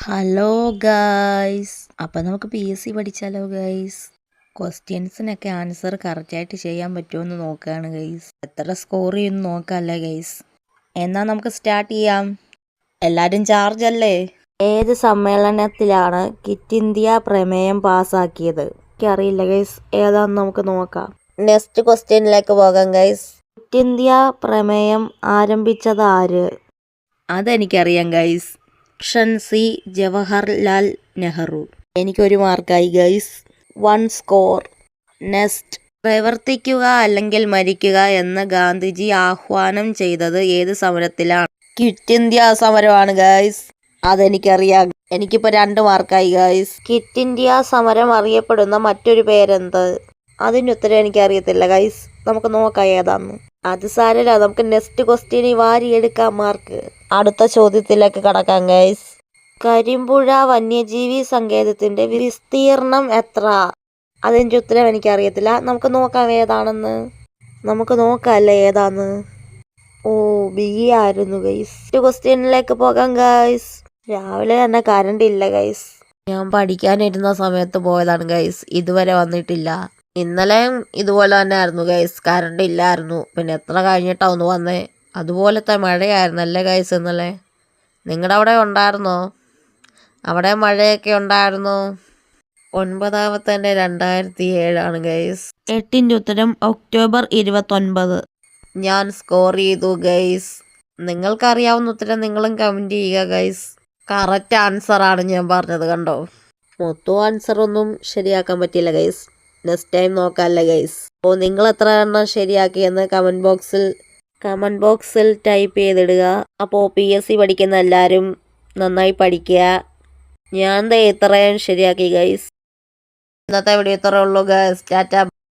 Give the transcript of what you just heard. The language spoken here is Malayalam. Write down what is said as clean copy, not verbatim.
ഹലോ ഗായ്സ്, അപ്പം നമുക്ക് PSC പഠിച്ചാലോ ഗൈസ്. ക്വസ്റ്റ്യൻസിനൊക്കെ ആൻസർ കറക്റ്റായിട്ട് ചെയ്യാൻ പറ്റുമെന്ന് നോക്കുകയാണ് ഗൈസ്. എത്ര സ്കോർ ചെയ്യുമെന്ന് നോക്കാമല്ലേ ഗൈസ്. എന്നാൽ നമുക്ക് സ്റ്റാർട്ട് ചെയ്യാം. എല്ലാവരും ചാർജ് അല്ലേ? ഏത് സമ്മേളനത്തിലാണ് കിറ്റ് ഇന്ത്യ പ്രമേയം പാസ്സാക്കിയത്? എനിക്കറിയില്ല ഗൈസ്, ഏതാണെന്ന് നമുക്ക് നോക്കാം. നെക്സ്റ്റ് ക്വസ്റ്റ്യനിലേക്ക് പോകാം ഗൈസ്. കിറ്റ് ഇന്ത്യ പ്രമേയം ആരംഭിച്ചത് ആര്? അതെനിക്കറിയാം guys. Option C Jawaharlal Nehru. എനിക്കൊരു മാർക്കായി ഗൈസ്. 1 സ്കോർ. നെക്സ്റ്റ്, പ്രവർത്തിക്കുക അല്ലെങ്കിൽ മരിക്കുക എന്ന് ഗാന്ധിജി ആഹ്വാനം ചെയ്തത് ഏത് സമരത്തിലാണ്? ക്വിറ്റ് ഇന്ത്യ സമരമാണ് ഗൈസ്. അതെനിക്കറിയാം. എനിക്കിപ്പോൾ 2 മാർക്കായി ഗൈസ്. ക്വിറ്റ് ഇന്ത്യ സമരം അറിയപ്പെടുന്ന മറ്റൊരു പേരെന്ത്? അതിൻ്റെ ഉത്തരം എനിക്കറിയത്തില്ല ഗൈസ്. നമുക്ക് നോക്കാം ഏതാന്ന്. അത് സാരമില്ല, നമുക്ക് നെക്സ്റ്റ് ക്വസ്റ്റ്യന് വാരിയെടുക്കാം മാർക്ക്. അടുത്ത ചോദ്യത്തിലേക്ക് കടക്കാം ഗൈസ്. കരിമ്പുഴ വന്യജീവി സങ്കേതത്തിന്റെ വിസ്തീർണം എത്ര? അതിൻ്റെ ഉത്തരം എനിക്കറിയത്തില്ല. നമുക്ക് നോക്കാം ഏതാണെന്ന്. നമുക്ക് നോക്കാം അല്ലേ ഏതാന്ന്. ഓ, ബി ആയിരുന്നു ഗൈസ്. ക്വസ്റ്റ്യനിലേക്ക് പോകാം ഗൈസ്. രാവിലെ തന്നെ കറണ്ട് ഇല്ല ഗൈസ്. ഞാൻ പഠിക്കാനിരുന്ന സമയത്ത് പോയതാണ് ഗൈസ്. ഇതുവരെ വന്നിട്ടില്ല. ഇന്നലെയും ഇതുപോലെ തന്നെ ആയിരുന്നു ഗൈസ്. കറണ്ട് ഇല്ലായിരുന്നു. പിന്നെ എത്ര കഴിഞ്ഞിട്ടാ ഒന്ന് വന്നേ. അതുപോലത്തെ മഴയായിരുന്നല്ലേ ഗൈസ് ഇന്നലെ. നിങ്ങളുടെ അവിടെ ഉണ്ടായിരുന്നോ? അവിടെ മഴയൊക്കെ ഉണ്ടായിരുന്നോ? 9-ാമത്തെ 2007 ഗൈസ്. 8ന്റെ ഉത്തരം ഒക്ടോബർ 29. ഞാൻ സ്കോർ ചെയ്തു ഗൈസ്. നിങ്ങൾക്കറിയാവുന്ന ഉത്തരം നിങ്ങളും കമൻറ്റ് ചെയ്യുക ഗൈസ്. കറക്റ്റ് ആൻസറാണ് ഞാൻ പറഞ്ഞത്, കണ്ടോ. മൊത്തം ആൻസറൊന്നും ശരിയാക്കാൻ പറ്റിയില്ല ഗൈസ്. നെക്സ്റ്റ് ടൈം നോക്കാമല്ലേ ഗൈസ്. അപ്പോൾ നിങ്ങൾ എത്ര എണ്ണം ശരിയാക്കിയെന്ന് കമൻറ്റ് ബോക്സിൽ ടൈപ്പ് ചെയ്തിടുക. അപ്പോൾ PSC പഠിക്കുന്ന എല്ലാവരും നന്നായി പഠിക്കുക. ഞാൻ ഇത്രയും ശരിയാക്കി ഗൈസ്. ഇന്നത്തെ വീഡിയോ ഇത്രേ ഉള്ളൂ ഗൈസ്. ടാറ്റ.